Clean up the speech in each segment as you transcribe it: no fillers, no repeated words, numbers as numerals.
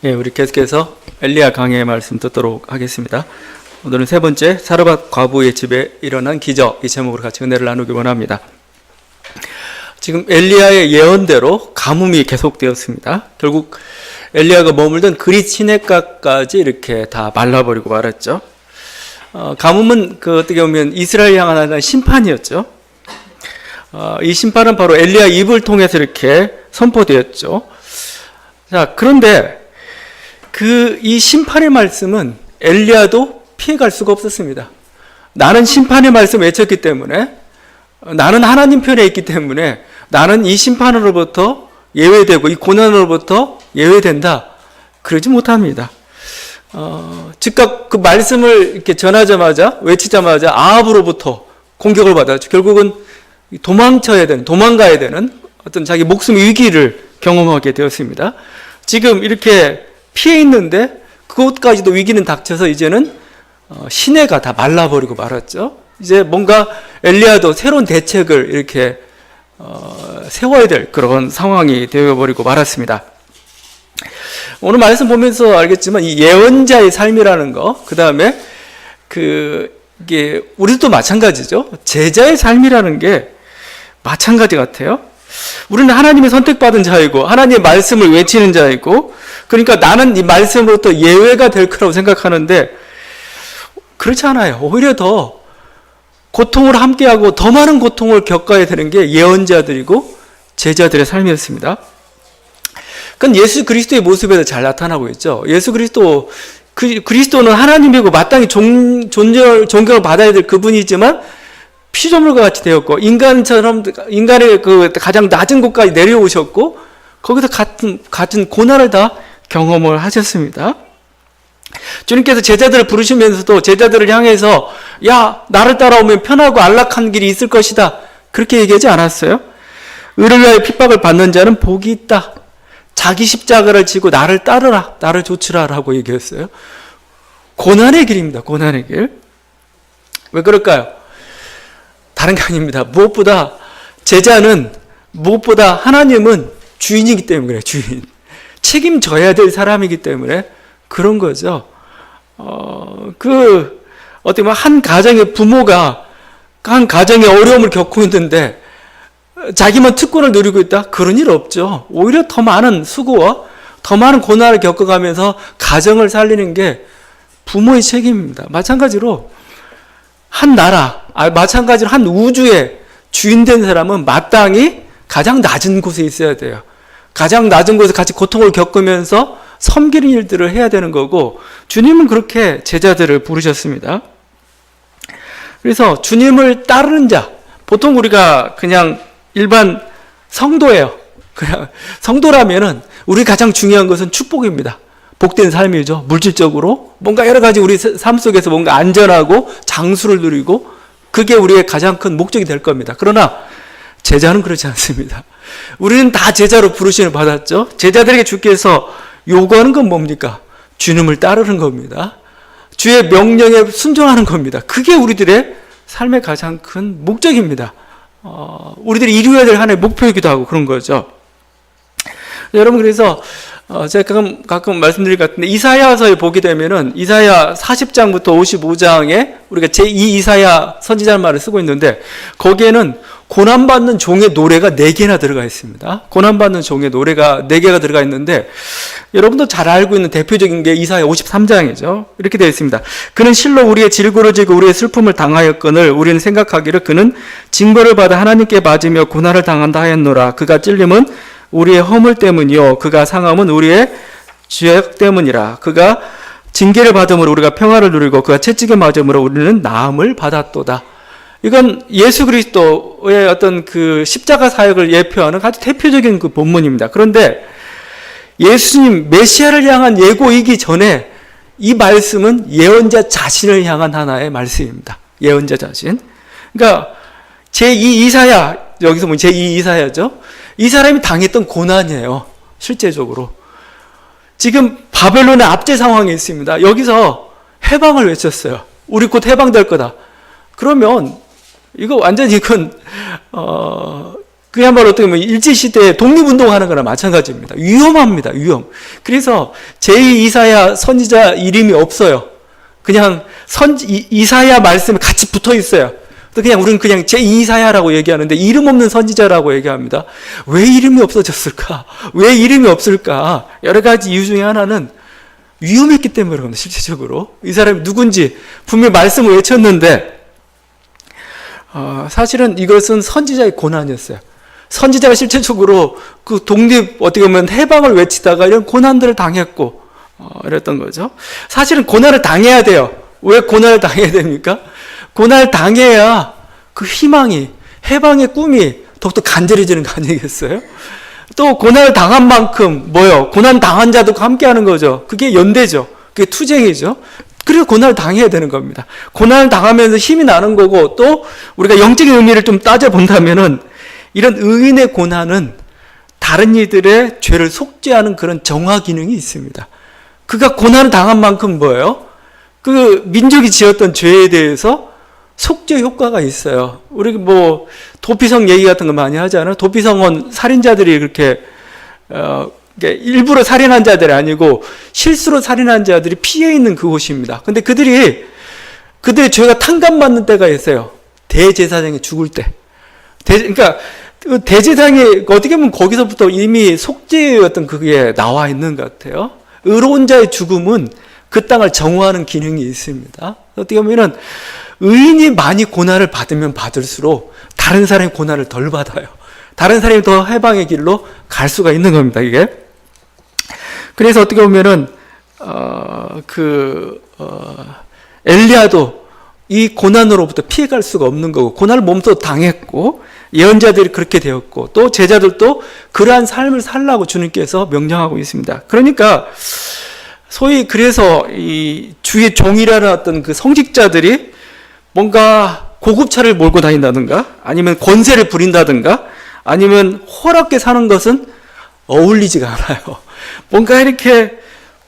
예, 우리 계속해서 엘리야 강해의 말씀 듣도록 하겠습니다. 오늘은 세 번째, 사르밧 과부의 집에 일어난 기적, 이 제목으로 같이 은혜를 나누기 원합니다. 지금 엘리야의 예언대로 가뭄이 계속되었습니다. 결국 엘리야가 머물던 그릿 시내가까지 이렇게 다 말라버리고 말았죠. 가뭄은 어떻게 보면 이스라엘 향한 하나의 심판이었죠. 이 심판은 바로 엘리야 입을 통해서 이렇게 선포되었죠. 자, 그런데 이 심판의 말씀은 엘리야도 피해갈 수가 없었습니다. 나는 심판의 말씀 외쳤기 때문에, 나는 하나님 편에 있기 때문에 나는 이 심판으로부터 예외되고 이 고난으로부터 예외된다, 그러지 못합니다. 즉각 그 말씀을 이렇게 전하자마자, 외치자마자 아합으로부터 공격을 받았죠. 결국은 도망가야 되는 어떤 자기 목숨 위기를 경험하게 되었습니다. 지금 이렇게 피해 있는데 그것까지도 위기는 닥쳐서 이제는 시내가 다 말라버리고 말았죠. 이제 뭔가 엘리야도 새로운 대책을 이렇게 세워야 될 그런 상황이 되어버리고 말았습니다. 오늘 말씀 보면서 알겠지만 이 예언자의 삶이라는 거, 그 다음에 이게 우리도 마찬가지죠. 제자의 삶이라는 게 마찬가지 같아요. 우리는 하나님의 선택받은 자이고 하나님의 말씀을 외치는 자이고, 그러니까 나는 이 말씀으로부터 예외가 될 거라고 생각하는데 그렇지 않아요. 오히려 더 고통을 함께하고 더 많은 고통을 겪어야 되는 게 예언자들이고 제자들의 삶이었습니다. 그건 예수 그리스도의 모습에도 잘 나타나고 있죠. 예수 그리스도는 하나님이고 마땅히 존경을 받아야 될 그분이지만 피조물과 같이 되었고 인간의 가장 낮은 곳까지 내려오셨고 거기서 같은 고난을 다 경험을 하셨습니다. 주님께서 제자들을 부르시면서도 제자들을 향해서 야, 나를 따라오면 편하고 안락한 길이 있을 것이다, 그렇게 얘기하지 않았어요? 의를 위하여 핍박을 받는 자는 복이 있다. 자기 십자가를 지고 나를 따르라, 나를 좇으라 라고 얘기했어요. 고난의 길입니다. 고난의 길. 왜 그럴까요? 다른 게 아닙니다. 무엇보다 하나님은 주인이기 때문에 그래요. 주인. 책임져야 될 사람이기 때문에 그런 거죠. 어떻게 보면 한 가정의 부모가 한 가정의 어려움을 겪고 있는데 자기만 특권을 누리고 있다? 그런 일 없죠. 오히려 더 많은 수고와 더 많은 고난을 겪어가면서 가정을 살리는 게 부모의 책임입니다. 마찬가지로 마찬가지로 한 우주의 주인된 사람은 마땅히 가장 낮은 곳에 있어야 돼요. 가장 낮은 곳에서 같이 고통을 겪으면서 섬기는 일들을 해야 되는 거고, 주님은 그렇게 제자들을 부르셨습니다. 그래서 주님을 따르는 자, 보통 우리가 그냥 일반 성도예요. 그냥 성도라면은 우리 가장 중요한 것은 축복입니다. 복된 삶이죠. 물질적으로 뭔가 여러 가지 우리 삶 속에서 뭔가 안전하고 장수를 누리고 그게 우리의 가장 큰 목적이 될 겁니다. 그러나 제자는 그렇지 않습니다. 우리는 다 제자로 부르심을 받았죠. 제자들에게 주께서 요구하는 건 뭡니까? 주님을 따르는 겁니다. 주의 명령에 순종하는 겁니다. 그게 우리들의 삶의 가장 큰 목적입니다. 우리들이 이루어야 될 하나의 목표이기도 하고 그런 거죠. 여러분, 그래서 제가 가끔 말씀드릴 것 같은데, 이사야서에 보게 되면은 이사야 40장부터 55장에 우리가 제2 이사야 선지자의 말을 쓰고 있는데, 거기에는 고난받는 종의 노래가 4개나 들어가 있습니다. 고난받는 종의 노래가 4개가 들어가 있는데, 여러분도 잘 알고 있는 대표적인 게 이사야 53장이죠. 이렇게 되어 있습니다. 그는 실로 우리의 질고를 지고 우리의 슬픔을 당하였거늘 우리는 생각하기를 그는 징벌을 받아 하나님께 맞으며 고난을 당한다 하였노라. 그가 찔림은 우리의 허물 때문이요 그가 상함은 우리의 죄악 때문이라. 그가 징계를 받음으로 우리가 평화를 누리고 그가 채찍에 맞음으로 우리는 나음을 받았도다. 이건 예수 그리스도의 어떤 그 십자가 사역을 예표하는 아주 대표적인 그 본문입니다. 그런데 예수님 메시아를 향한 예고이기 전에 이 말씀은 예언자 자신을 향한 하나의 말씀입니다. 예언자 자신. 그러니까 제2 이사야, 여기서 보면 제2 이사야죠. 이 사람이 당했던 고난이에요. 실제적으로. 지금 바벨론의 압제 상황에 있습니다. 여기서 해방을 외쳤어요. 우리 곧 해방될 거다. 그러면 이거 완전히 이건 그야말로 어떻게 보면 일제시대에 독립운동하는 거나 마찬가지입니다. 위험합니다. 위험. 그래서 제2이사야 선지자 이름이 없어요. 그냥 이사야 말씀이 같이 붙어 있어요. 그냥 우리는 그냥 제2이사야라고 얘기하는데 이름 없는 선지자라고 얘기합니다. 왜 이름이 없어졌을까? 왜 이름이 없을까? 여러 가지 이유 중에 하나는 위험했기 때문에 그럽니다. 실제적으로. 이 사람이 누군지 분명히 말씀을 외쳤는데 사실은 이것은 선지자의 고난이었어요. 선지자가 실제적으로 그 독립, 어떻게 보면 해방을 외치다가 이런 고난들을 당했고 이랬던 거죠. 사실은 고난을 당해야 돼요. 왜 고난을 당해야 됩니까? 고난을 당해야 그 희망이, 해방의 꿈이 더욱더 간절해지는 거 아니겠어요? 또 고난을 당한 만큼 뭐요? 고난 당한 자도 함께 하는 거죠. 그게 연대죠. 그게 투쟁이죠. 그래서 고난을 당해야 되는 겁니다. 고난을 당하면서 힘이 나는 거고, 또 우리가 영적인 의미를 좀 따져본다면은 이런 의인의 고난은 다른 이들의 죄를 속죄하는 그런 정화 기능이 있습니다. 그가 고난을 당한 만큼 뭐예요? 그 민족이 지었던 죄에 대해서 속죄 효과가 있어요. 우리 뭐 도피성 얘기 같은 거 많이 하잖아요. 도피성은 살인자들이 그렇게 일부러 살인한 자들이 아니고 실수로 살인한 자들이 피해 있는 그곳입니다. 근데 그들의 죄가 탕감받는 때가 있어요. 대제사장이 죽을 때. 그러니까 대제사장이 어떻게 보면 거기서부터 이미 속죄의 어떤 그게 나와 있는 것 같아요. 의로운 자의 죽음은 그 땅을 정화하는 기능이 있습니다. 어떻게 보면은 의인이 많이 고난을 받으면 받을수록 다른 사람이 고난을 덜 받아요. 다른 사람이 더 해방의 길로 갈 수가 있는 겁니다, 이게. 그래서 어떻게 보면은, 엘리야도 이 고난으로부터 피해갈 수가 없는 거고, 고난을 몸소 당했고, 예언자들이 그렇게 되었고, 또 제자들도 그러한 삶을 살라고 주님께서 명령하고 있습니다. 그러니까, 소위 그래서 이 주의 종이라는 어떤 그 성직자들이 뭔가 고급차를 몰고 다닌다든가, 아니면 권세를 부린다든가, 아니면 호락게 사는 것은 어울리지가 않아요. 뭔가 이렇게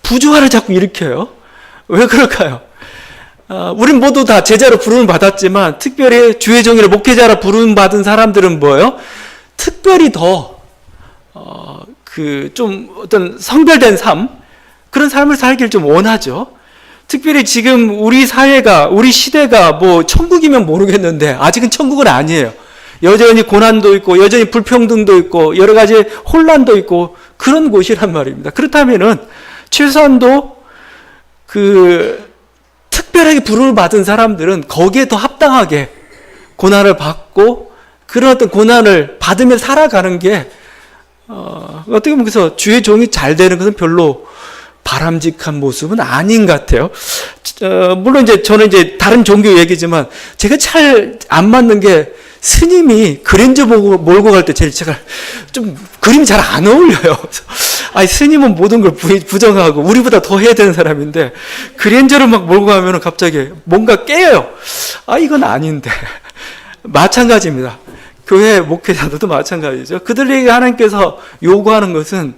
부조화를 자꾸 일으켜요. 왜 그럴까요? 우린 모두 다 제자로 부름을 받았지만 특별히 주의 종이를 목회자로 부름 받은 사람들은 뭐예요? 특별히 더 좀 어떤 성별된 삶, 그런 삶을 살길 좀 원하죠. 특별히 지금 우리 사회가, 우리 시대가 뭐 천국이면 모르겠는데 아직은 천국은 아니에요. 여전히 고난도 있고 여전히 불평등도 있고 여러 가지 혼란도 있고 그런 곳이란 말입니다. 그렇다면은 최소한도 특별하게 부름을 받은 사람들은 거기에 더 합당하게 고난을 받고 그런 어떤 고난을 받으며 살아가는 게 어떻게 보면 그래서 주의 종이 잘 되는 것은 별로 바람직한 모습은 아닌 것 같아요. 물론 저는 다른 종교 얘기지만 제가 잘 안 맞는 게 스님이 그랜저 몰고 갈 때 제일 제가 좀 그림이 잘 안 어울려요. 아니 스님은 모든 걸 부정하고 우리보다 더 해야 되는 사람인데 그랜저를 막 몰고 가면 갑자기 뭔가 깨요. 이건 아닌데. 마찬가지입니다. 교회 목회자들도 마찬가지죠. 그들에게 하나님께서 요구하는 것은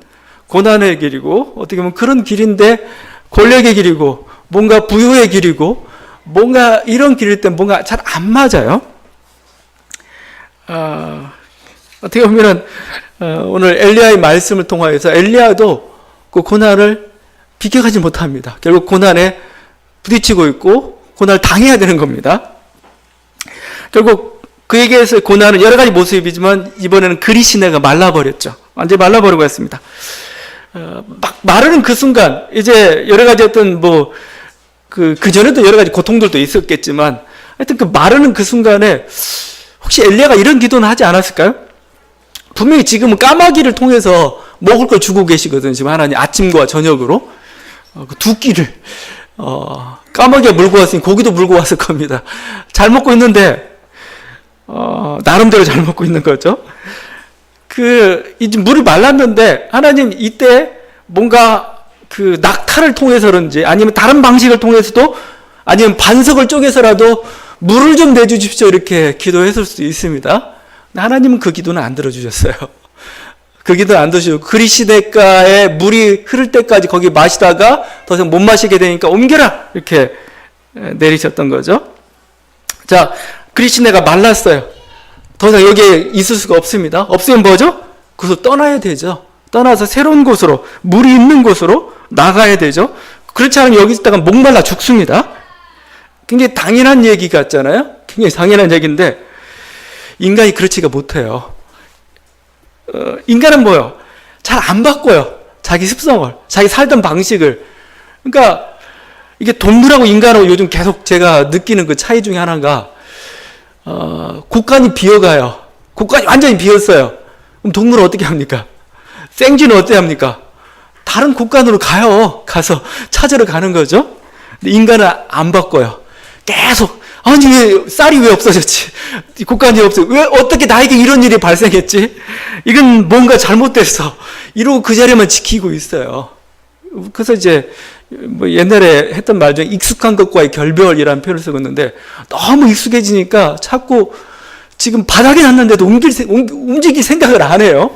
고난의 길이고 어떻게 보면 그런 길인데 권력의 길이고 뭔가 부유의 길이고 뭔가 이런 길일 때 뭔가 잘 안 맞아요. 어떻게 보면은 오늘 엘리야의 말씀을 통하여서 엘리야도 그 고난을 비켜가지 못합니다. 결국 고난에 부딪히고 있고 고난을 당해야 되는 겁니다. 결국 그에게서 고난은 여러 가지 모습이지만 이번에는 그리시네가 말라버렸죠. 완전히 말라버리고 했습니다. 막 마르는 그 순간 이제 여러 가지 어떤 그 전에도 여러 가지 고통들도 있었겠지만 하여튼 그 마르는 그 순간에 혹시 엘리야가 이런 기도는 하지 않았을까요? 분명히 지금은 까마귀를 통해서 먹을 걸 주고 계시거든요. 지금 하나님 아침과 저녁으로 그 두 끼를 까마귀가 물고 왔으니 고기도 물고 왔을 겁니다. 잘 먹고 있는데 나름대로 잘 먹고 있는 거죠. 이제 물이 말랐는데 하나님 이때 뭔가 그 낙타를 통해서든지 아니면 다른 방식을 통해서도 아니면 반석을 쪼개서라도 물을 좀 내주십시오 이렇게 기도했을 수도 있습니다. 하나님은 그 기도는 안 들어주셨어요. 그 기도는 안 들어주시고 그리시네가에 물이 흐를 때까지 거기 마시다가 더 이상 못 마시게 되니까 옮겨라 이렇게 내리셨던 거죠. 자, 그리시네가 말랐어요. 더 이상 여기에 있을 수가 없습니다. 없으면 뭐죠? 그곳을 떠나야 되죠. 떠나서 새로운 곳으로, 물이 있는 곳으로 나가야 되죠. 그렇지 않으면 여기 있다가 목말라 죽습니다. 굉장히 당연한 얘기 같잖아요. 굉장히 당연한 얘기인데 인간이 그렇지가 못해요. 인간은 뭐요? 잘 안 바꿔요. 자기 습성을, 자기 살던 방식을. 그러니까 이게 동물하고 인간하고 요즘 계속 제가 느끼는 그 차이 중에 하나가 곳간이 비어가요. 곳간이 완전히 비었어요. 그럼 동물은 어떻게 합니까? 생쥐는 어떻게 합니까? 다른 곳간으로 가요. 가서 찾으러 가는 거죠. 근데 인간은 안 바꿔요. 계속 아니 왜 쌀이 왜 없어졌지? 곳간이 없어. 왜 어떻게 나에게 이런 일이 발생했지? 이건 뭔가 잘못됐어. 이러고 그 자리만 지키고 있어요. 그래서 이제 뭐 옛날에 했던 말 중에 익숙한 것과의 결별이라는 표현을 쓰고 있는데 너무 익숙해지니까 자꾸 지금 바닥에 놨는데도 움직일 생각을 안 해요.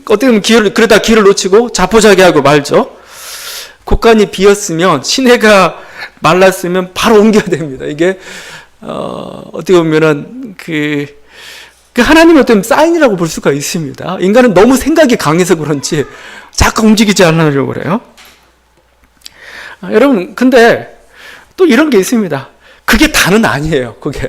어떻게 보면 그러다 기회를 놓치고 자포자기하고 말죠. 곳간이 비었으면 시내가 말랐으면 바로 옮겨야 됩니다. 이게 어떻게 보면은 그 하나님의 어떤 사인이라고 볼 수가 있습니다. 인간은 너무 생각이 강해서 그런지 자꾸 움직이지 않으려고 그래요. 여러분 근데 또 이런 게 있습니다. 그게 다는 아니에요. 그게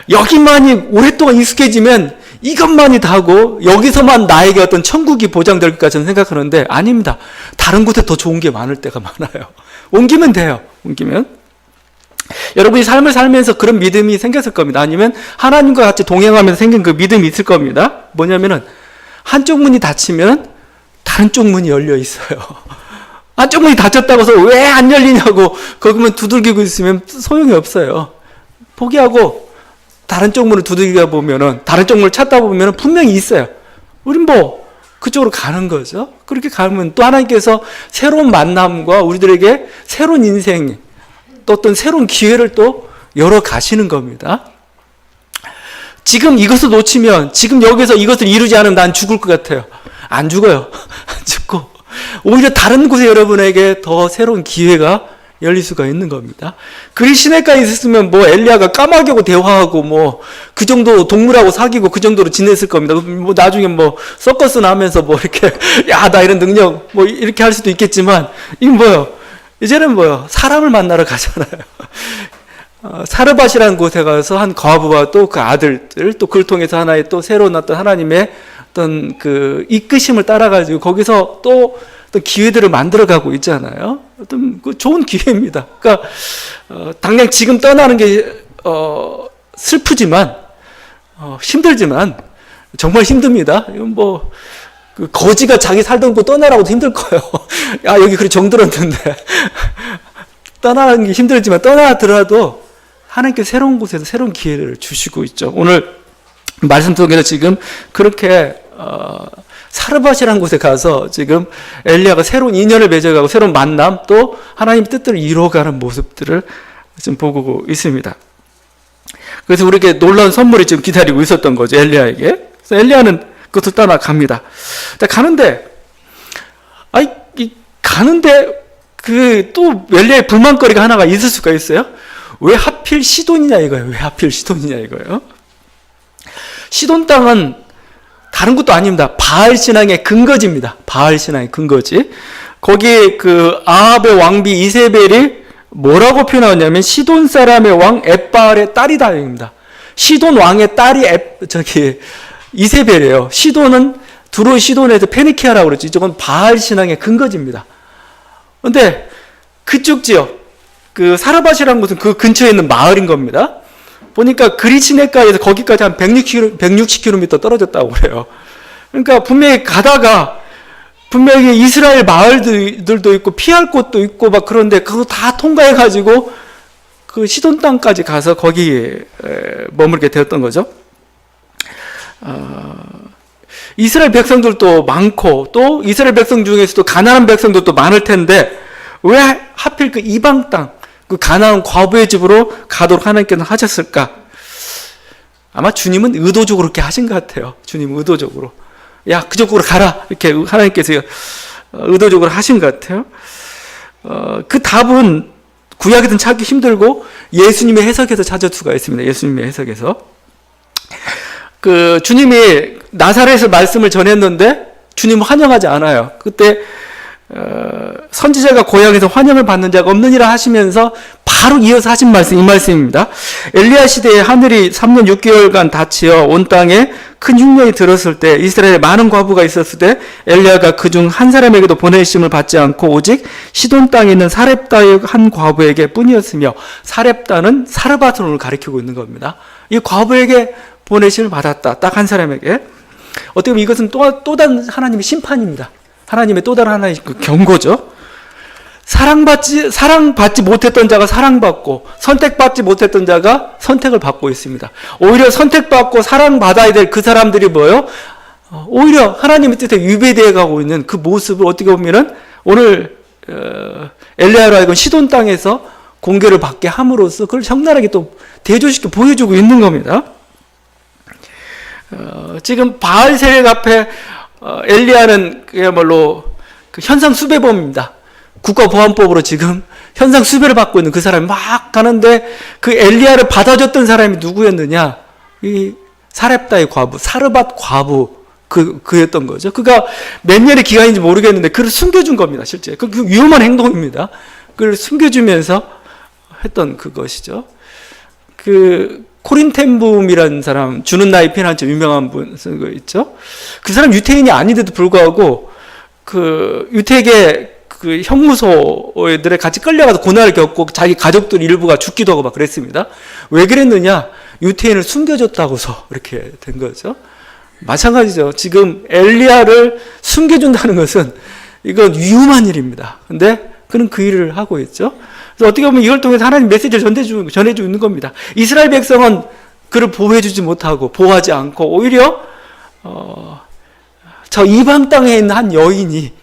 여기만이 오랫동안 익숙해지면 이것만이 다고 여기서만 나에게 어떤 천국이 보장될까 저는 생각하는데 아닙니다. 다른 곳에 더 좋은 게 많을 때가 많아요. 옮기면 돼요. 옮기면. 여러분이 삶을 살면서 그런 믿음이 생겼을 겁니다. 아니면 하나님과 같이 동행하면서 생긴 그 믿음이 있을 겁니다. 뭐냐면은 한쪽 문이 닫히면 다른 쪽 문이 열려 있어요. 한쪽 문이 닫혔다고 해서 왜 안 열리냐고 거기만 두들기고 있으면 소용이 없어요. 포기하고 다른 쪽 문을 두들겨 보면은, 다른 쪽 문을 찾다 보면은 분명히 있어요. 우린 뭐 그쪽으로 가는 거죠. 그렇게 가면 또 하나님께서 새로운 만남과 우리들에게 새로운 인생, 또 어떤 새로운 기회를 또 열어 가시는 겁니다. 지금 이것을 놓치면, 지금 여기서 이것을 이루지 않으면 난 죽을 것 같아요. 안 죽어요. 안 죽고 오히려 다른 곳에 여러분에게 더 새로운 기회가 열릴 수가 있는 겁니다. 그리 시내가에 있었으면 뭐 엘리야가 까마귀하고 대화하고 뭐 그 정도 동물하고 사귀고 그 정도로 지냈을 겁니다. 뭐 나중에 뭐 서커스나 하면서 뭐 이렇게 야 나 이런 능력 뭐 이렇게 할 수도 있겠지만 이건 뭐요? 이제는 뭐요? 사람을 만나러 가잖아요. 사르밧이라는 곳에 가서 한 과부와 또 그 아들들, 또 그를 통해서 하나의 또 새로운 어떤 하나님의 어떤 그 이끄심을 따라가지고 거기서 또 어떤 기회들을 만들어가고 있잖아요. 어떤 그 좋은 기회입니다. 그러니까 당장 지금 떠나는 게 슬프지만 힘들지만 정말 힘듭니다. 이건 뭐 그 거지가 자기 살던 곳 떠나라고도 힘들 거예요. 야 여기 그리 정들었는데 떠나는 게 힘들지만 떠나더라도 하나님께서 새로운 곳에서 새로운 기회를 주시고 있죠. 오늘 말씀 속에서 지금 그렇게 사르밧이라는 곳에 가서 지금 엘리야가 새로운 인연을 맺어가고 새로운 만남 또 하나님 뜻대로 이루어가는 모습들을 지금 보고 있습니다. 그래서 우리에게 놀라운 선물이 지금 기다리고 있었던 거죠. 엘리야에게. 그래서 엘리야는 그것을 떠나갑니다. 자, 가는데 그 또 엘리야의 불만거리가 하나가 있을 수가 있어요. 왜 하필 시돈이냐 이거예요. 왜 하필 시돈이냐 이거예요. 시돈 땅은 다른 것도 아닙니다. 바알 신앙의 근거지입니다. 바알 신앙의 근거지. 거기에 그 아합의 왕비 이세벨이 뭐라고 표현하냐면 시돈 사람의 왕 엣바알의 딸이다 입니다. 시돈 왕의 딸이 이세벨이에요. 시돈은 두로 시돈에서 페니키아라고 그러지. 이쪽은 바알 신앙의 근거지입니다. 그런데 그쪽 지역, 그 사르밧이라는 곳은 그 근처에 있는 마을인 겁니다. 보니까 그리 시내가에서 거기까지 한 160km 떨어졌다고 그래요. 그러니까 분명히 가다가 분명히 이스라엘 마을들도 있고 피할 곳도 있고 막 그런데 그거 다 통과해가지고 그 시돈 땅까지 가서 거기에 머물게 되었던 거죠. 이스라엘 백성들도 많고 또 이스라엘 백성 중에서도 가나안 백성들도 많을 텐데 왜 하필 그 이방 땅, 그 가나안 과부의 집으로 가도록 하나님께서 하셨을까? 아마 주님은 의도적으로 그렇게 하신 것 같아요. 주님은 의도적으로. 야, 그쪽으로 가라. 이렇게 하나님께서 의도적으로 하신 것 같아요. 그 답은 구약에든 찾기 힘들고 예수님의 해석에서 찾을 수가 있습니다. 예수님의 해석에서. 주님이 나사렛에서 말씀을 전했는데 주님은 환영하지 않아요. 그때 선지자가 고향에서 환영을 받는 자가 없느니라 하시면서 바로 이어서 하신 말씀, 이 말씀입니다. 엘리야 시대에 하늘이 3년 6개월간 닫히어 온 땅에 큰 흉년이 들었을 때 이스라엘에 많은 과부가 있었을 때 엘리야가 그중 한 사람에게도 보내심을 받지 않고 오직 시돈 땅에 있는 사렙다의 한 과부에게 뿐이었으며, 사렙다는 사르바톤을 가리키고 있는 겁니다. 이 과부에게 보내심을 받았다. 딱 한 사람에게. 어떻게 보면 이것은 또 다른 하나님의 심판입니다. 하나님의 또 다른 하나의 경고죠. 사랑받지 못했던 자가 사랑받고, 선택받지 못했던 자가 선택을 받고 있습니다. 오히려 선택받고 사랑받아야 될 그 사람들이 뭐예요? 오히려 하나님의 뜻에 위배되어 가고 있는 그 모습을 어떻게 보면은 오늘 엘리야로 하여금 시돈 땅에서 공개를 받게 함으로써 그걸 적나라하게 또 대조시켜 보여주고 있는 겁니다. 지금 바알세력 앞에 엘리야는 그야말로 그 현상 수배범입니다. 국가보안법으로 지금 현상 수배를 받고 있는 그 사람이 막 가는데, 그 엘리야를 받아줬던 사람이 누구였느냐? 이 사렙다의 과부, 사르밧 과부, 그였던 거죠. 그가 몇 년의 기간인지 모르겠는데 그를 숨겨준 겁니다, 실제. 그 위험한 행동입니다. 그를 숨겨주면서 했던 그것이죠. 코린템붐이라는 사람, 주는 나의 피난처 유명한 분 쓴 거 있죠. 그 사람 유태인이 아닌데도 불구하고 유택의 형무소들에 같이 끌려가서 고난을 겪고 자기 가족들 일부가 죽기도 하고 막 그랬습니다. 왜 그랬느냐? 유태인을 숨겨줬다고서 이렇게 된 거죠. 마찬가지죠. 지금 엘리야를 숨겨준다는 것은 이건 위험한 일입니다. 근데 그는 그 일을 하고 있죠. 그래서 어떻게 보면 이걸 통해서 하나님 메시지를 전해주고 있는 겁니다. 이스라엘 백성은 그를 보호해주지 못하고 보호하지 않고 오히려 저 이방 땅에 있는 한 여인이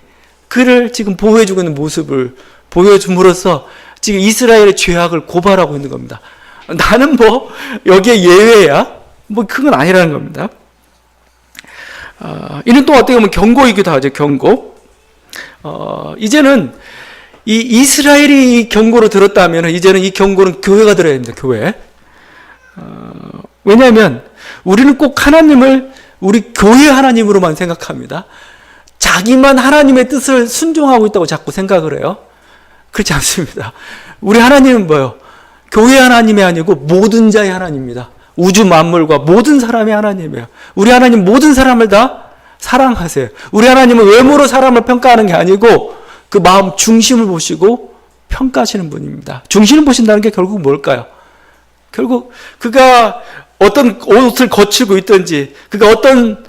그를 지금 보호해주고 있는 모습을 보여줌으로써 지금 이스라엘의 죄악을 고발하고 있는 겁니다. 나는 여기에 예외야? 그건 아니라는 겁니다. 이는 또 어떻게 보면 경고이기도 하죠, 경고. 이제는 이 이스라엘이 이 경고를 들었다면 이제는 이 경고는 교회가 들어야 됩니다, 교회. 왜냐하면 우리는 꼭 하나님을 우리 교회 하나님으로만 생각합니다. 자기만 하나님의 뜻을 순종하고 있다고 자꾸 생각을 해요. 그렇지 않습니다. 우리 하나님은 뭐예요? 교회 하나님이 아니고 모든 자의 하나님입니다. 우주 만물과 모든 사람의 하나님이에요. 우리 하나님 모든 사람을 다 사랑하세요. 우리 하나님은 외모로 사람을 평가하는 게 아니고 그 마음 중심을 보시고 평가하시는 분입니다. 중심을 보신다는 게 결국 뭘까요? 결국 그가 어떤 옷을 거치고 있든지, 그가 어떤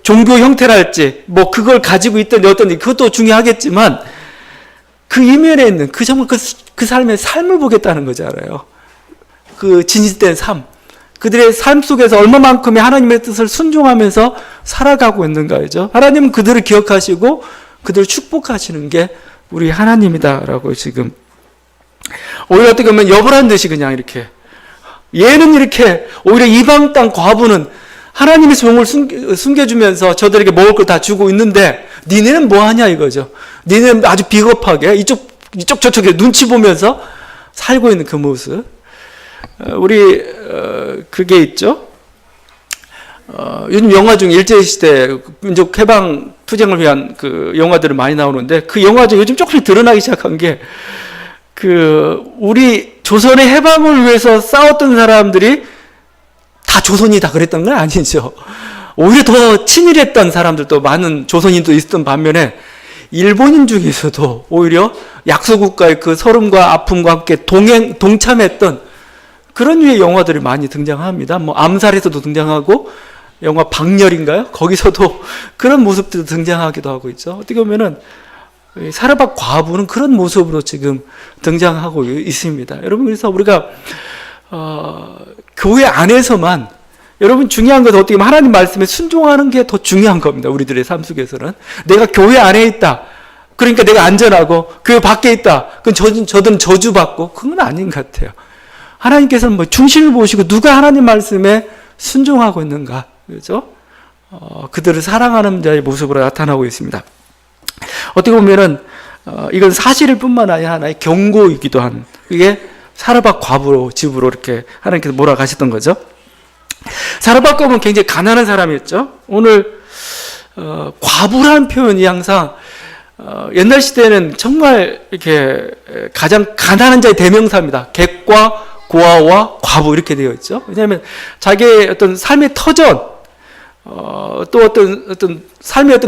종교 형태랄지, 그걸 가지고 있든지 그것도 중요하겠지만, 그 이면에 있는 정말 그 삶의 삶을 보겠다는 거잖아요. 그 진실된 삶. 그들의 삶 속에서 얼마만큼의 하나님의 뜻을 순종하면서 살아가고 있는가죠. 하나님은 그들을 기억하시고 그들을 축복하시는 게 우리 하나님이다라고 지금 오히려 어떻게 보면 여벌한 듯이 그냥 이렇게, 얘는 이렇게 오히려 이방 땅 과부는 하나님의 종을 숨겨주면서 저들에게 먹을 걸 다 주고 있는데 니네는 뭐하냐 이거죠. 니네는 아주 비겁하게 이쪽 저쪽에 눈치 보면서 살고 있는 그 모습. 우리 그게 있죠. 요즘 영화 중에 일제시대 민족 해방 투쟁을 위한 그 영화들이 많이 나오는데, 그 영화 중에 요즘 조금씩 드러나기 시작한 게 우리 조선의 해방을 위해서 싸웠던 사람들이 다 조선이다 그랬던 건 아니죠. 오히려 더 친일했던 사람들도 많은 조선인도 있었던 반면에 일본인 중에서도 오히려 약소국가의 그 서름과 아픔과 함께 동참했던 그런 류의 영화들이 많이 등장합니다. 암살에서도 등장하고, 영화 박렬인가요? 거기서도 그런 모습들도 등장하기도 하고 있죠. 어떻게 보면은 사르밧 과부는 그런 모습으로 지금 등장하고 있습니다. 여러분, 그래서 우리가 교회 안에서만, 여러분 중요한 것은 어떻게 보면 하나님 말씀에 순종하는 게 더 중요한 겁니다. 우리들의 삶 속에서는. 내가 교회 안에 있다, 그러니까 내가 안전하고, 교회 밖에 있다, 그건 저들은 저주받고, 그건 아닌 것 같아요. 하나님께서는 중심을 보시고 누가 하나님 말씀에 순종하고 있는가, 그렇죠? 그들을 사랑하는 자의 모습으로 나타나고 있습니다. 어떻게 보면은 이건 사실일 뿐만 아니라 하나의 경고이기도 한, 이게 사르밧 과부 집으로 이렇게 하나님께서 몰아가셨던 거죠. 사르밧 과부는 굉장히 가난한 사람이었죠. 오늘 과부라는 표현이 항상 옛날 시대에는 정말 이렇게 가장 가난한 자의 대명사입니다. 객과 고아와 과부 이렇게 되어 있죠. 왜냐하면 자기의 어떤 삶의 터전, 또 어떤 삶의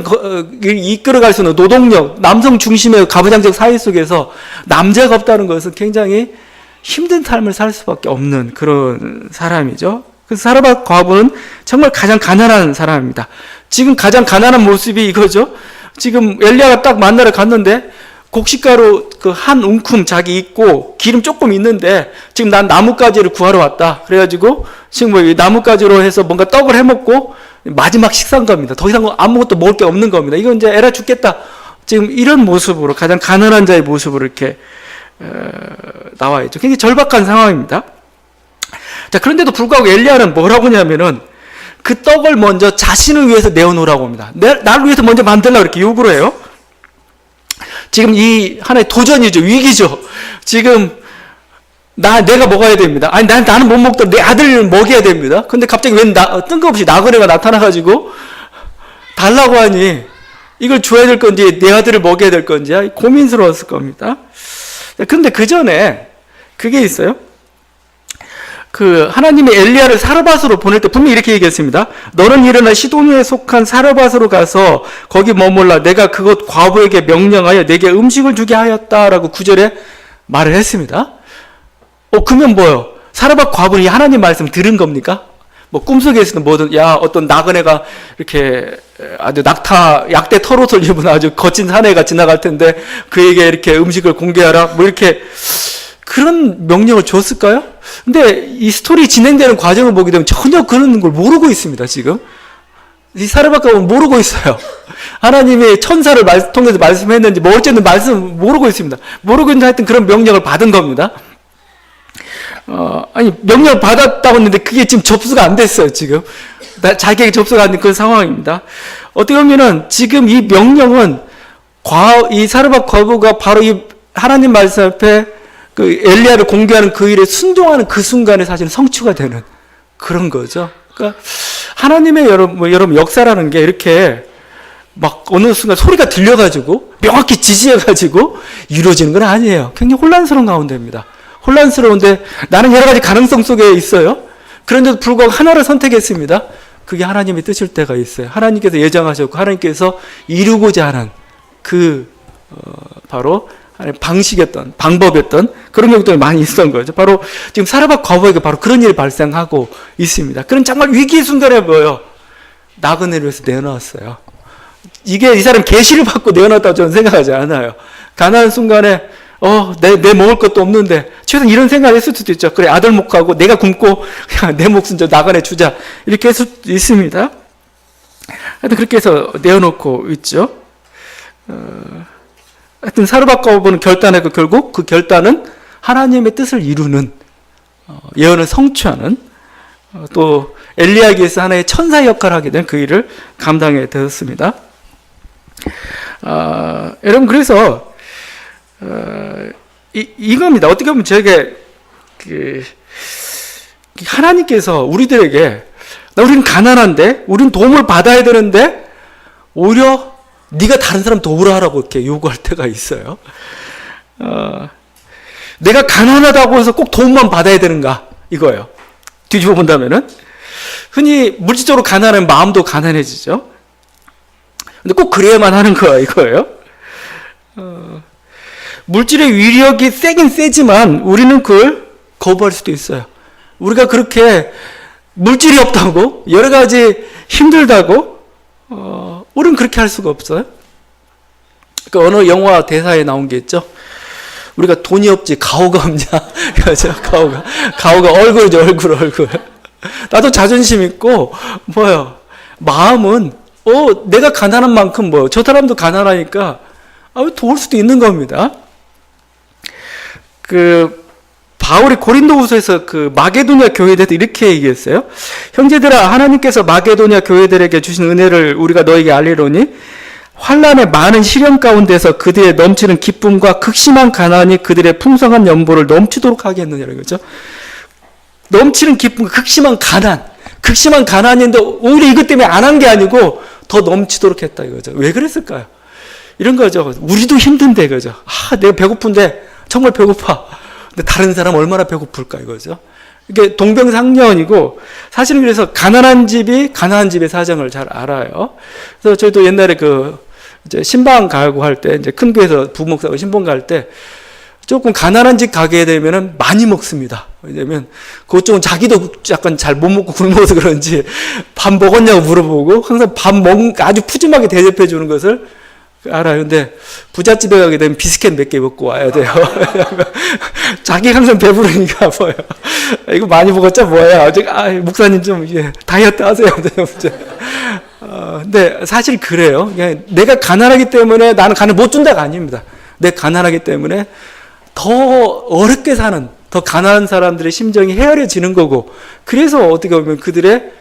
이끌어갈 수 있는 노동력, 남성 중심의 가부장적 사회 속에서 남자가 없다는 것은 굉장히 힘든 삶을 살 수밖에 없는 그런 사람이죠. 그래서 사르밧 과부는 정말 가장 가난한 사람입니다. 지금 가장 가난한 모습이 이거죠. 지금 엘리야가 딱 만나러 갔는데 곡식가루 그 한 움큼 자기 있고 기름 조금 있는데 지금 난 나뭇가지를 구하러 왔다. 그래가지고 지금 뭐 나뭇가지로 해서 뭔가 떡을 해먹고 마지막 식사인 겁니다. 더 이상 아무것도 먹을 게 없는 겁니다. 이건 이제 에라 죽겠다. 지금 이런 모습으로 가장 가난한 자의 모습으로 이렇게 나와 있죠. 굉장히 절박한 상황입니다. 자, 그런데도 불구하고 엘리야는 뭐라고 하냐면은 그 떡을 먼저 자신을 위해서 내어놓으라고 합니다. 나를 위해서 먼저 만들라고 이렇게 요구를 해요. 지금 이 하나의 도전이죠. 위기죠. 지금 내가 먹어야 됩니다. 아니, 나는 못 먹더라도 내 아들을 먹여야 됩니다. 근데 갑자기 웬 뜬금없이 나그네가 나타나가지고 달라고 하니 이걸 줘야 될 건지 내 아들을 먹여야 될 건지 고민스러웠을 겁니다. 근데 그 전에 그게 있어요. 하나님이 엘리야를 사르밧으로 보낼 때 분명히 이렇게 얘기했습니다. 너는 일어나 시돈에 속한 사르밧으로 가서 거기 머물라. 내가 그곳 과부에게 명령하여 내게 음식을 주게 하였다라고 9절에 말을 했습니다. 그러면 뭐요? 사르밧 과부는 이 하나님 말씀 들은 겁니까? 뭐 꿈속에서는 뭐든 어떤 나그네가 이렇게 아주 약대 털옷을 입은 아주 거친 사내가 지나갈 텐데 그에게 이렇게 음식을 공개하라. 뭐 이렇게 그런 명령을 줬을까요? 근데 이 스토리 진행되는 과정을 보게 되면 전혀 그런 걸 모르고 있습니다, 지금. 이 사르밧 과부는 모르고 있어요. 하나님이 천사를 통해서 말씀했는지, 뭐 어쨌든 모르고 있습니다. 모르고 있는데 하여튼 그런 명령을 받은 겁니다. 명령을 받았다고 했는데 그게 지금 접수가 안 됐어요, 지금. 자기에게 접수가 안 된 그런 상황입니다. 어떻게 보면은 지금 이 명령은 이 사르밧 과부가 바로 이 하나님 말씀 앞에 엘리야를 공개하는 그 일에 순종하는 그 순간에 사실 성취가 되는 그런 거죠. 그러니까 하나님의 여러분 역사라는 게 이렇게 막 어느 순간 소리가 들려가지고 명확히 지시해가지고 이루어지는 건 아니에요. 굉장히 혼란스러운 가운데입니다. 혼란스러운데 나는 여러 가지 가능성 속에 있어요. 그런데도 불구하고 하나를 선택했습니다. 그게 하나님의 뜻일 때가 있어요. 하나님께서 예정하셨고 하나님께서 이루고자 하는 바로 방식이었던, 방법이었던 그런 경우도 많이 있었던 거죠. 바로 지금 사르밧 과부에게 바로 그런 일이 발생하고 있습니다. 그런 정말 위기의 순간에 뭐예요? 나그네를 위해서 내어놨어요. 이게 이 사람 계시를 받고 내어놨다고 저는 생각하지 않아요. 가난한 순간에 내 먹을 것도 없는데 최소한 이런 생각을 했을 수도 있죠. 그래, 아들 목하고 내가 굶고 그냥 내 목숨 저 나그네 주자 이렇게 했을 수도 있습니다. 하여튼 그렇게 해서 내어놓고 있죠. 하여튼 사르밧 과부는 결단했고 결국 그 결단은 하나님의 뜻을 이루는 예언을 성취하는 또 엘리야에게서 하나의 천사의 역할을 하게 된 그 일을 감당해 되었습니다. 여러분 그래서 이겁니다. 어떻게 보면 저에게 하나님께서 우리들에게 우리는 가난한데 우리는 도움을 받아야 되는데 오히려 네가 다른 사람 도우라 하라고 이렇게 요구할 때가 있어요. 내가 가난하다고 해서 꼭 도움만 받아야 되는가 이거예요. 뒤집어 본다면은 흔히 물질적으로 가난하면 마음도 가난해지죠. 근데 꼭 그래야만 하는 거야 이거예요. 물질의 위력이 세긴 세지만 우리는 그걸 거부할 수도 있어요. 우리가 그렇게 물질이 없다고 여러 가지 힘들다고 우리는 그렇게 할 수가 없어요. 어느 영화 대사에 나온 게 있죠. 우리가 돈이 없지 가오가 없냐. 그렇죠. 가오가 얼굴이죠. 얼굴. 나도 자존심 있고 마음은 내가 가난한 만큼 저 사람도 가난하니까 도울 수도 있는 겁니다. 바울이 고린도후서에서 마게도냐 교회에 대해서 이렇게 얘기했어요. 형제들아, 하나님께서 마게도냐 교회들에게 주신 은혜를 우리가 너에게 알리노니 환난의 많은 시련 가운데서 그들의 넘치는 기쁨과 극심한 가난이 그들의 풍성한 연보를 넘치도록 하겠느냐는 거죠. 넘치는 기쁨과 극심한 가난인데 오히려 이것 때문에 안 한 게 아니고 더 넘치도록 했다 이거죠. 왜 그랬을까요? 이런 거죠. 우리도 힘든데 이거죠. 내가 배고픈데 정말 배고파. 근데 다른 사람 얼마나 배고플까 이거죠. 이게 동병상련이고 사실은 그래서 가난한 집의 사정을 잘 알아요. 그래서 저희도 옛날에 이제 신방 가고 할 때 이제 큰 교회에서 부목사고 신방 갈 때 조금 가난한 집 가게 되면은 많이 먹습니다. 왜냐면 그쪽은 자기도 약간 잘 못 먹고 굶어서 그런지 밥 먹었냐고 물어보고 항상 아주 푸짐하게 대접해 주는 것을 알아요. 근데 부잣집에 가게 되면 비스켓 몇 개 먹고 와야 돼요. 자기 항상 배부르니까 뭐예요. 이거 많이 먹었죠 뭐야. 목사님 좀 다이어트 하세요. 근데 사실 그래요. 내가 가난하기 때문에 나는 못 준다가 아닙니다. 내가 가난하기 때문에 더 어렵게 사는 더 가난한 사람들의 심정이 헤아려지는 거고, 그래서 어떻게 보면 그들을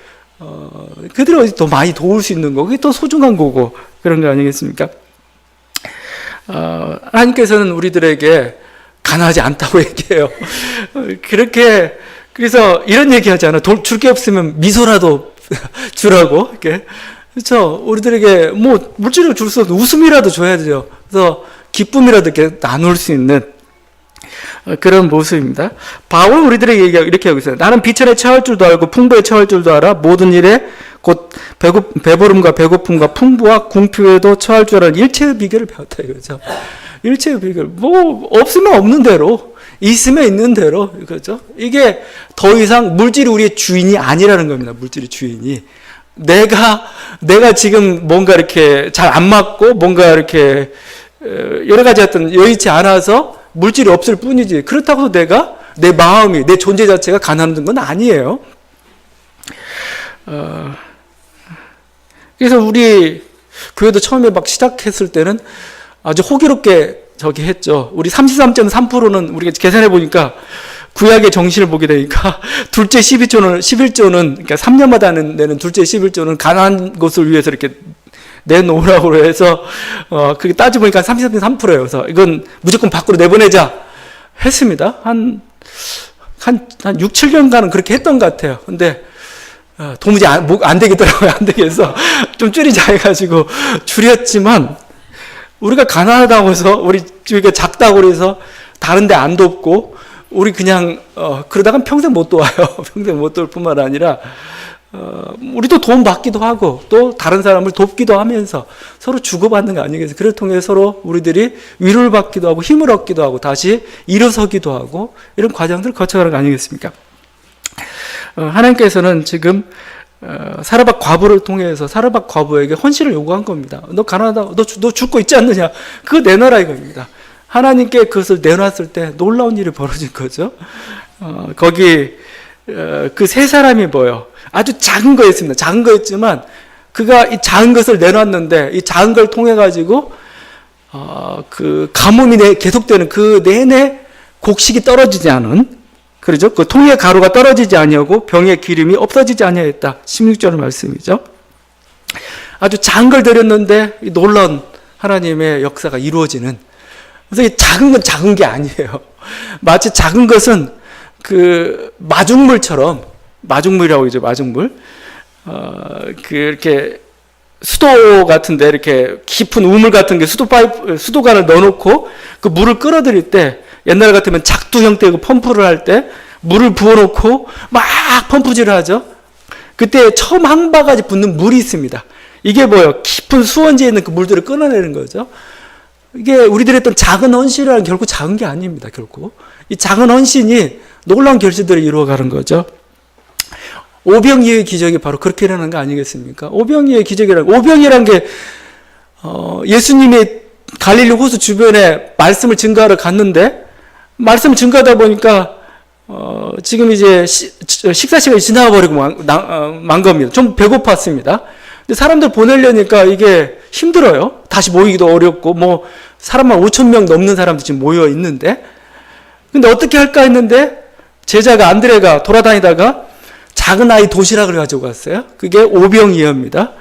더 많이 도울 수 있는 거고, 그게 더 소중한 거고, 그런 거 아니겠습니까? 하나님께서는 우리들에게 가난하지 않다고 얘기해요. 그래서 이런 얘기 하잖아요. 줄 게 없으면 미소라도 주라고. 이렇게. 그렇죠. 우리들에게 물질을 줄 수 없는 웃음이라도 줘야 돼요. 그래서 기쁨이라도 이렇게 나눌 수 있는 그런 모습입니다. 바울은 우리들에게 이렇게 하고 있어요. 나는 비천에 처할 줄도 알고 풍부에 처할 줄도 알아. 모든 일에 곧 배부름과 배고픔과 풍부와 궁핍에도 처할 줄 아는 일체의 비결을 배웠다 이거죠. 일체의 비결. 없으면 없는 대로, 있으면 있는 대로, 그렇죠? 이게 더 이상 물질이 우리의 주인이 아니라는 겁니다. 물질의 주인이. 내가 지금 뭔가 이렇게 잘 안 맞고 뭔가 이렇게 여러 가지 어떤 여의치 않아서 물질이 없을 뿐이지, 그렇다고 내 마음이, 내 존재 자체가 가난한 건 아니에요. 그래서 우리 교회도 처음에 막 시작했을 때는 아주 호기롭게 했죠. 우리 33.3%는 우리가 계산해 보니까 구약의 정신을 보게 되니까 둘째 11조는 그러니까 3년마다 내는 둘째 11조는 가난한 것을 위해서 이렇게 내놓으라고 해서 그게 따져보니까 33.3%예요. 그래서 이건 무조건 밖으로 내보내자 했습니다. 한 6, 7년간은 그렇게 했던 것 같아요. 근데 도무지 안 되겠더라고요. 안 되겠어. 좀 줄이자 해가지고 줄였지만, 우리가 가난하다고 해서 우리 집이 작다고 해서 다른 데 안 돕고 우리 그냥 그러다간 평생 못 도와요. 평생 못 도울 뿐만 아니라 우리도 도움 받기도 하고 또 다른 사람을 돕기도 하면서 서로 주고받는 거 아니겠어요? 그를 통해 서로 우리들이 위로를 받기도 하고 힘을 얻기도 하고 다시 일어서기도 하고 이런 과정들을 거쳐가는 거 아니겠습니까? 하나님께서는 지금 사르밧 과부를 통해서 사르밧 과부에게 헌신을 요구한 겁니다. 너 가난하다, 너 죽고 있지 않느냐? 그거 내놔라 이겁니다. 하나님께 그것을 내놨을 때 놀라운 일이 벌어진 거죠. 거기 그 세 사람이 뭐예요? 아주 작은 거였습니다. 작은 거였지만 그가 이 작은 것을 내놨는데 이 작은 걸 통해 가지고 그 가뭄이 계속되는 그 내내 곡식이 떨어지지 않은, 그렇죠? 그 통의 가루가 떨어지지 아니하고 병의 기름이 없어지지 아니하였다. 16절 말씀이죠. 아주 작은 걸 드렸는데 놀라운 하나님의 역사가 이루어지는. 그래서 이 작은 건 작은 게 아니에요. 마치 작은 것은 그 마중물처럼, 마중물이라고 이제 마중물, 이렇게 수도 같은데 이렇게 깊은 우물 같은 게 수도관을 넣어놓고 그 물을 끌어들일 때, 옛날 같으면 작두 형태의 펌프를 할 때 물을 부어놓고 막 펌프질을 하죠. 그때 처음 한 바가지 붙는 물이 있습니다. 이게 뭐예요? 깊은 수원지에 있는 그 물들을 끊어내는 거죠. 이게 우리들이 했던 작은 헌신이라는 결국 작은 게 아닙니다. 결국 이 작은 헌신이 놀라운 결실들을 이루어가는 거죠. 오병이어의 기적이 바로 그렇게 일어나는 거 아니겠습니까? 오병이란 게 예수님이 갈릴리 호수 주변에 말씀을 증거하러 갔는데, 말씀을 증거하다 보니까 지금 이제 식사 시간이 지나버리고 만 겁니다. 좀 배고팠습니다. 근데 사람들 보내려니까 이게 힘들어요. 다시 모이기도 어렵고, 사람만 5,000명 넘는 사람들이 지금 모여 있는데, 근데 어떻게 할까 했는데 제자가 안드레가 돌아다니다가 작은 아이 도시락을 가지고 갔어요. 그게 오병이어입니다.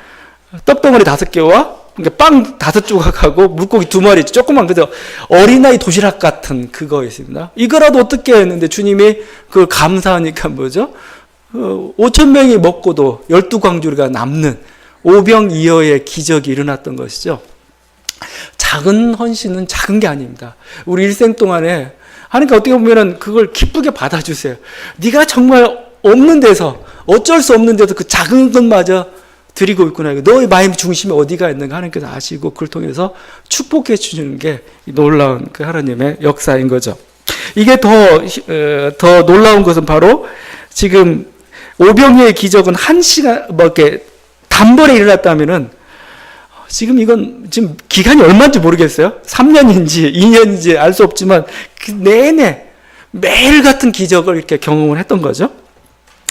떡덩어리 5개와 그러니까 빵 5조각하고 물고기 2마리, 조그만 그저 어린아이 도시락 같은 그거 있습니다. 이거라도 어떻게 했는데 주님이 그걸 감사하니까 뭐죠? 5천 명이 먹고도 12광주리가 남는 오병이어의 기적이 일어났던 것이죠. 작은 헌신은 작은 게 아닙니다. 우리 일생 동안에 하니까 어떻게 보면은 그걸 기쁘게 받아주세요. 네가 정말 없는 데서, 어쩔 수 없는 데서 그 작은 것마저 드리고 있구나. 너의 마음 중심에 어디가 있는가 하나님께서 아시고 그걸 통해서 축복해 주시는 게 놀라운 그 하나님의 역사인 거죠. 이게 더 놀라운 것은 바로 지금 오병이어의 기적은 1시간, 이렇게 단번에 일어났다면은 지금 이건 지금 기간이 얼마인지 모르겠어요. 3년인지 2년인지 알 수 없지만 그 내내 매일 같은 기적을 이렇게 경험을 했던 거죠.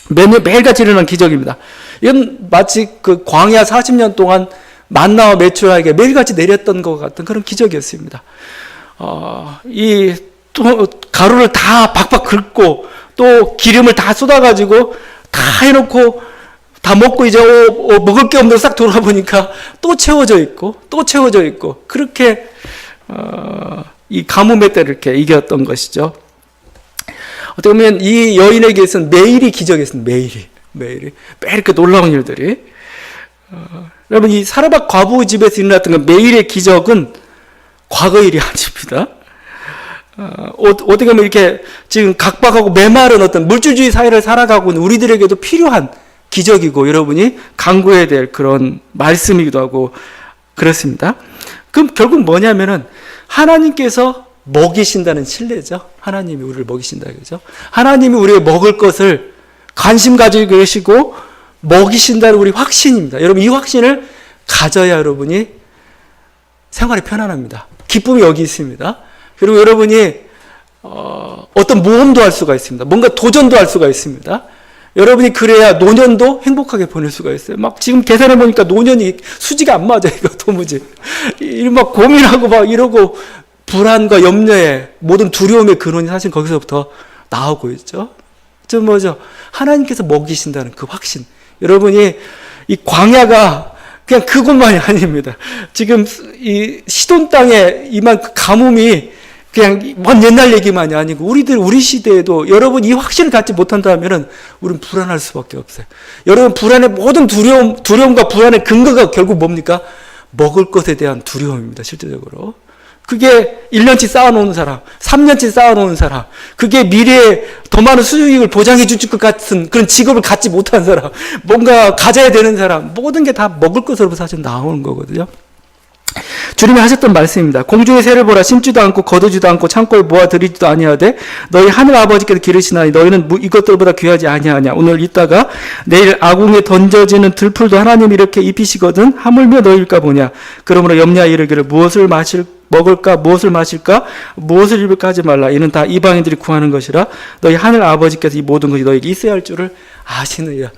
매일같이 일어난 기적입니다. 이건 마치 그 광야 40년 동안 만나와 메추라에게 매일같이 내렸던 것 같은 그런 기적이었습니다. 이 가루를 다 박박 긁고 또 기름을 다 쏟아가지고 다 해놓고 다 먹고 이제 먹을 게 없는 싹 돌아보니까 또 채워져 있고 또 채워져 있고 그렇게 이 가뭄의 때를 이렇게 이겼던 것이죠. 어떻게 보면 이 여인에게서는 매일이 기적이었습니다. 매일 이렇게 놀라운 일들이. 여러분 이 사르밧 과부 집에서 일어났던 그 매일의 기적은 과거 일이 아닙니다. 어떻게 보면 이렇게 지금 각박하고 메마른 어떤 물질주의 사회를 살아가고 있는 우리들에게도 필요한 기적이고 여러분이 강구해야 될 그런 말씀이기도 하고 그렇습니다. 그럼 결국 뭐냐면은 하나님께서 먹이신다는 신뢰죠. 하나님이 우리를 먹이신다 그죠? 하나님이 우리의 먹을 것을 관심 가지고 계시고 먹이신다는 우리 확신입니다. 여러분 이 확신을 가져야 여러분이 생활이 편안합니다. 기쁨이 여기 있습니다. 그리고 여러분이 어떤 모험도 할 수가 있습니다. 뭔가 도전도 할 수가 있습니다. 여러분이 그래야 노년도 행복하게 보낼 수가 있어요. 막 지금 계산해 보니까 노년이 수지가 안 맞아 이거 도무지. 막 고민하고 막 이러고 불안과 염려의 모든 두려움의 근원이 사실 거기서부터 나오고 있죠. 좀 뭐죠? 하나님께서 먹이신다는 그 확신. 여러분이 이 광야가 그냥 그것만이 아닙니다. 지금 이 시돈 땅에 임한 그 가뭄이 그냥 먼 옛날 얘기만이 아니고 우리 시대에도 여러분 이 확신을 갖지 못한다면은 우리는 불안할 수밖에 없어요. 여러분 불안의 모든 두려움과 불안의 근거가 결국 뭡니까? 먹을 것에 대한 두려움입니다. 실제적으로. 그게 1년치 쌓아놓은 사람, 3년치 쌓아놓은 사람, 그게 미래에 더 많은 수익을 보장해 줄 것 같은 그런 직업을 갖지 못한 사람, 뭔가 가져야 되는 사람, 모든 게 다 먹을 것으로 사실 나오는 거거든요. 주님이 하셨던 말씀입니다. 공중의 새를 보라. 심지도 않고 거두지도 않고 창고에 모아 들이지도 아니하되 너희 하늘 아버지께서 기르시나니 너희는 이것들보다 귀하지 아니하냐. 오늘 있다가 내일 아궁에 던져지는 들풀도 하나님이 이렇게 입히시거든 하물며 너희일까 보냐. 그러므로 염려하여 이르기를 무엇을 먹을까 무엇을 마실까 무엇을 입을까 하지 말라. 이는 다 이방인들이 구하는 것이라 너희 하늘 아버지께서 이 모든 것이 너에게 있어야 할 줄을 아시느니라.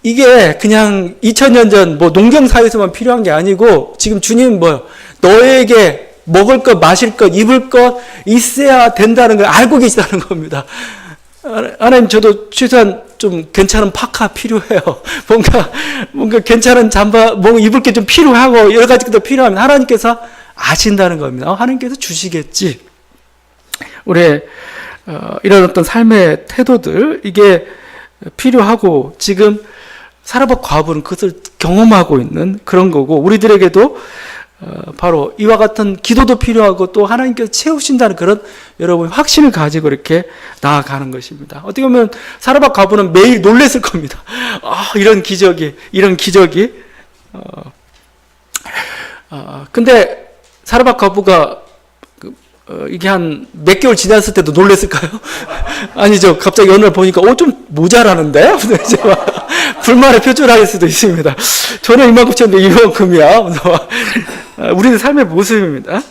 이게 그냥 2000년 전 뭐 농경사회에서만 필요한 게 아니고 지금 주님은 뭐요? 너에게 먹을 것, 마실 것, 입을 것 있어야 된다는 걸 알고 계시다는 겁니다. 하나님 저도 최소한 좀 괜찮은 파카 필요해요. 뭔가 괜찮은 잠바, 뭔가 입을 게 좀 필요하고 여러 가지 것도 필요하면 하나님께서 아신다는 겁니다. 하나님께서 주시겠지. 우리의 이런 어떤 삶의 태도들 이게 필요하고 지금 사르밧 과부는 그것을 경험하고 있는 그런 거고 우리들에게도 바로 이와 같은 기도도 필요하고 또 하나님께서 채우신다는 그런 여러분 확신을 가지고 이렇게 나아가는 것입니다. 어떻게 보면 사르밧 과부는 매일 놀랬을 겁니다. 이런 기적이 근데 사르밧 과부가 이게 한 몇 개월 지났을 때도 놀랬을까요? 아니죠. 갑자기 어느 날 보니까 좀 모자라는데? 불만의 표출할 수도 있습니다. 저는 이만큼 쳤는데 이만큼이야. 우리는 삶의 모습입니다.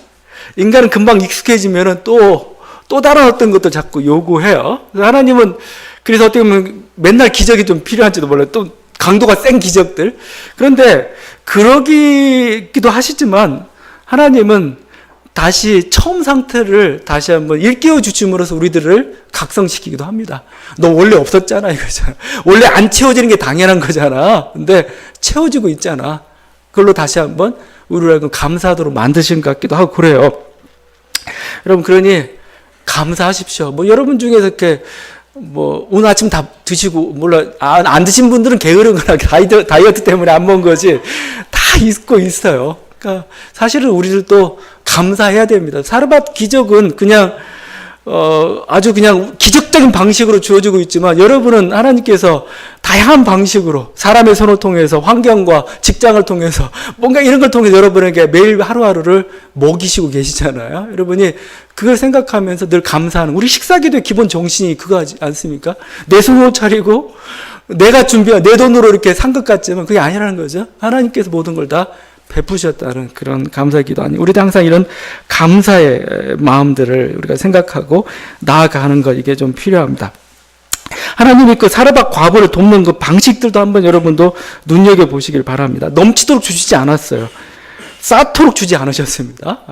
인간은 금방 익숙해지면은 또 다른 어떤 것도 자꾸 요구해요. 하나님은 그래서 어떻게 보면 맨날 기적이 좀 필요한지도 몰라요. 또 강도가 센 기적들. 그런데 그러기도 하시지만 하나님은 다시 처음 상태를 다시 한번 일깨워 주심으로써 우리들을 각성시키기도 합니다. 너 원래 없었잖아 이거잖아. 원래 안 채워지는 게 당연한 거잖아. 근데 채워지고 있잖아. 그걸로 다시 한번 우리를 감사하도록 만드신 것 같기도 하고 그래요. 여러분, 그러니 감사하십시오. 뭐 여러분 중에서 이렇게 뭐 오늘 아침 다 드시고, 물론 안 드신 분들은 게으른 거나 다이어트 때문에 안 먹은 거지, 다 있고 있어요. 그러니까 사실은 우리들도 감사해야 됩니다. 사르밧 기적은 그냥 아주 그냥 기적적인 방식으로 주어지고 있지만, 여러분은 하나님께서 다양한 방식으로 사람의 손을 통해서, 환경과 직장을 통해서, 뭔가 이런 걸 통해서 여러분에게 매일 하루하루를 먹이시고 계시잖아요. 여러분이 그걸 생각하면서 늘 감사하는, 우리 식사기도의 기본 정신이 그거지 않습니까? 내 손으로 차리고 내가 준비한 내 돈으로 이렇게 산 것 같지만 그게 아니라는 거죠. 하나님께서 모든 걸 다 베푸셨다는 그런 감사기도 아니에요. 우리도 항상 이런 감사의 마음들을 우리가 생각하고 나아가는 것, 이게 좀 필요합니다. 하나님이 그 사르밧 과부를 돕는 그 방식들도 한번 여러분도 눈여겨보시길 바랍니다. 넘치도록 주시지 않았어요. 쌓도록 주지 않으셨습니다.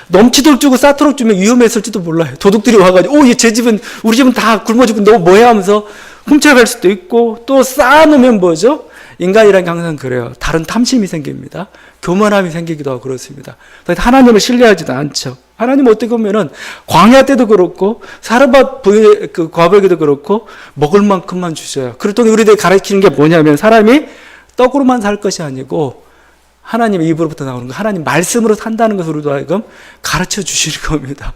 넘치도록 주고 쌓도록 주면 위험했을지도 몰라요. 도둑들이 와가지고 제 집은, 우리 집은 다 굶어 죽고 너 뭐해 하면서 훔쳐갈 수도 있고, 또 쌓아놓으면 뭐죠? 인간이라는 게 항상 그래요. 다른 탐심이 생깁니다. 교만함이 생기기도 하고 그렇습니다. 하나님을 신뢰하지도 않죠. 하나님 어떻게 보면은 광야 때도 그렇고 사르밧 그 과부에게도 그렇고 먹을 만큼만 주셔요. 그렇더니 우리들 가르치는 게 뭐냐면, 사람이 떡으로만 살 것이 아니고 하나님의 입으로부터 나오는 거, 하나님 말씀으로 산다는 것을 우리도 하여금 가르쳐 주시는 겁니다.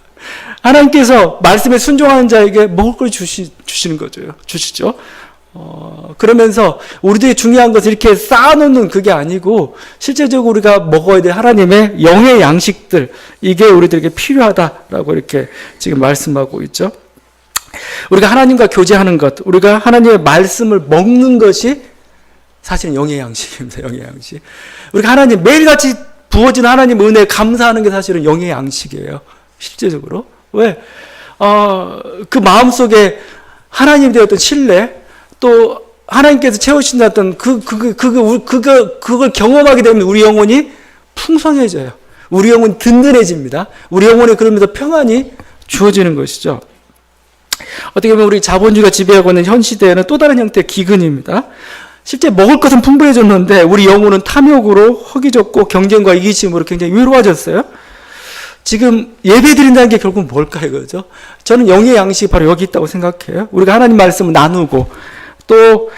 하나님께서 말씀에 순종하는 자에게 먹을 걸 주시는 거죠. 주시죠. 그러면서 우리들이 중요한 것은 이렇게 쌓아놓는 그게 아니고, 실제적으로 우리가 먹어야 될 하나님의 영의 양식들, 이게 우리들에게 필요하다라고 이렇게 지금 말씀하고 있죠. 우리가 하나님과 교제하는 것, 우리가 하나님의 말씀을 먹는 것이 사실은 영의 양식입니다. 영의 양식. 우리가 하나님 매일같이 부어지는 하나님 은혜에 감사하는 게 사실은 영의 양식이에요. 실제적으로. 왜? 그 마음속에 하나님에 대한 어떤 신뢰, 또 하나님께서 채우신다던 그걸 경험하게 되면 우리 영혼이 풍성해져요. 우리 영혼이 든든해집니다. 우리 영혼에 그러면서 평안이 주어지는 것이죠. 어떻게 보면 우리 자본주의가 지배하고 있는 현 시대에는 또 다른 형태의 기근입니다. 실제 먹을 것은 풍부해졌는데 우리 영혼은 탐욕으로 허기졌고 경쟁과 이기심으로 굉장히 외로워졌어요. 지금 예배 드린다는 게 결국 뭘까요? 그죠? 저는 영의 양식이 바로 여기 있다고 생각해요. 우리가 하나님 말씀을 나누고, 또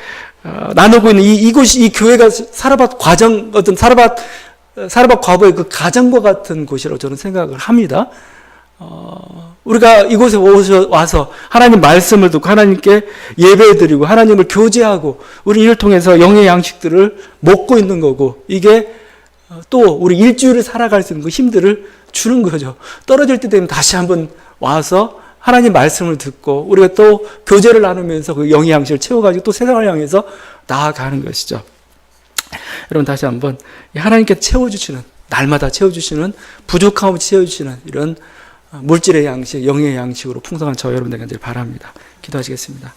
나누고 있는 이 교회가 사르밧 과정, 어떤 사르밧 과부의 그 가정과 같은 곳이라고 저는 생각을 합니다. 우리가 이곳에 와서 하나님 말씀을 듣고 하나님께 예배드리고 하나님을 교제하고, 우리 이를 통해서 영의 양식들을 먹고 있는 거고, 이게 또 우리 일주일을 살아갈 수 있는 그 힘들을 주는 거죠. 떨어질 때 되면 다시 한번 와서 하나님 말씀을 듣고 우리가 또 교제를 나누면서 그 영의 양식을 채워가지고 또 세상을 향해서 나아가는 것이죠. 여러분, 다시 한번 하나님께 채워주시는, 날마다 채워주시는, 부족함 없이 채워주시는 이런 물질의 양식, 영의 양식으로 풍성한 저 여러분들에게 바랍니다. 기도하시겠습니다.